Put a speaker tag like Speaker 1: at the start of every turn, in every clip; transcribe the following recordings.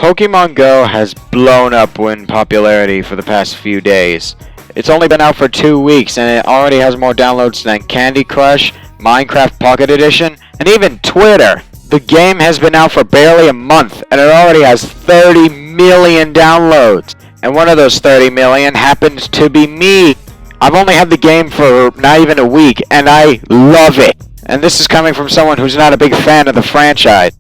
Speaker 1: Pokemon Go has blown up in popularity for the past few days. It's only been out for 2 weeks and it already has more downloads than Candy Crush, Minecraft Pocket Edition, and even Twitter. The game has been out for barely a month and it already has 30 million downloads. And one of those 30 million happens to be me. I've only had the game for not even a week and I love it. And this is coming from someone who's not a big fan of the franchise.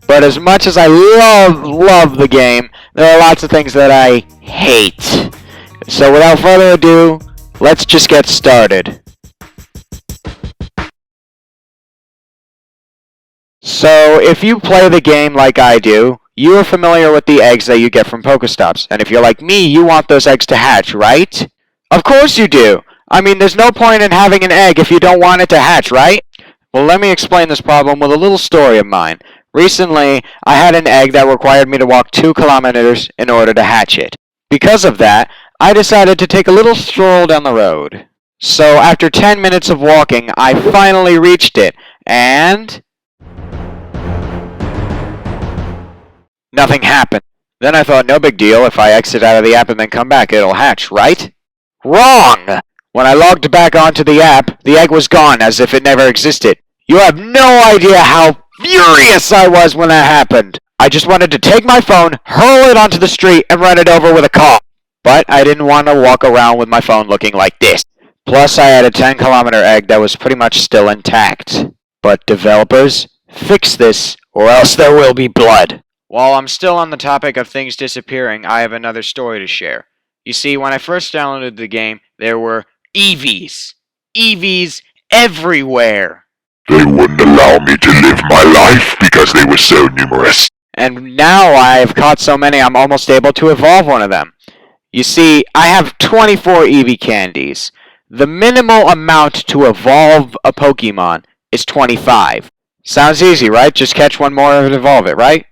Speaker 1: But as much as I love the game, there are lots of things that I hate. So without further ado, let's just get started. So if you play the game like I do, you are familiar with the eggs that you get from Pokestops. And if you're like me, you want those eggs to hatch, right? Of course you do! I mean, there's no point in having an egg if you don't want it to hatch, right? Well, let me explain this problem with a little story of mine. Recently, I had an egg that required me to walk 2 kilometers in order to hatch it. Because of that, I decided to take a little stroll down the road. So after 10 minutes of walking, I finally reached it, and nothing happened. Then I thought, no big deal, if I exit out of the app and then come back, it'll hatch, right? Wrong! When I logged back onto the app, the egg was gone as if it never existed. You have no idea how furious I was when that happened. I just wanted to take my phone, hurl it onto the street, and run it over with a car. But I didn't want to walk around with my phone looking like this. Plus, I had a 10-kilometer egg that was pretty much still intact. But developers, fix this, or else there will be blood. While I'm still on the topic of things disappearing, I have another story to share. You see, when I first downloaded the game, there were EVs. EVs everywhere.
Speaker 2: They wouldn't allow me to live my life because they were so numerous.
Speaker 1: And now I've caught so many I'm almost able to evolve one of them. You see, I have 24 Eevee candies. The minimal amount to evolve a Pokemon is 25. Sounds easy, right? Just catch one more and evolve it, right?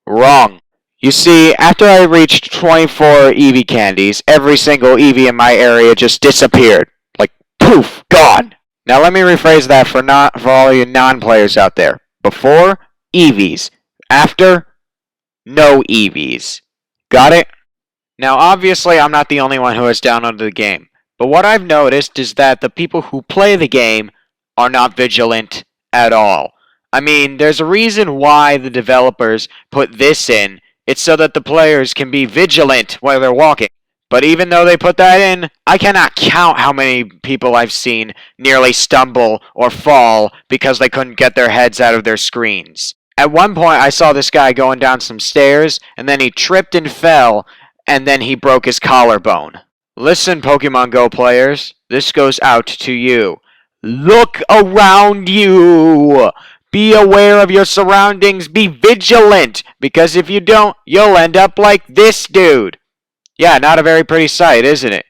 Speaker 1: Wrong. You see, after I reached 24 Eevee candies, every single Eevee in my area just disappeared. Like, poof, gone. Now let me rephrase that for all you non-players out there. Before, EVs. After, no EVs. Got it? Now obviously I'm not the only one who has downloaded the game. But what I've noticed is that the people who play the game are not vigilant at all. I mean, there's a reason why the developers put this in. It's so that the players can be vigilant while they're walking. But even though they put that in, I cannot count how many people I've seen nearly stumble or fall because they couldn't get their heads out of their screens. At one point, I saw this guy going down some stairs, and then he tripped and fell, and then he broke his collarbone. Listen, Pokemon Go players, this goes out to you. Look around you! Be aware of your surroundings, be vigilant, because if you don't, you'll end up like this dude. Yeah, not a very pretty sight, isn't it?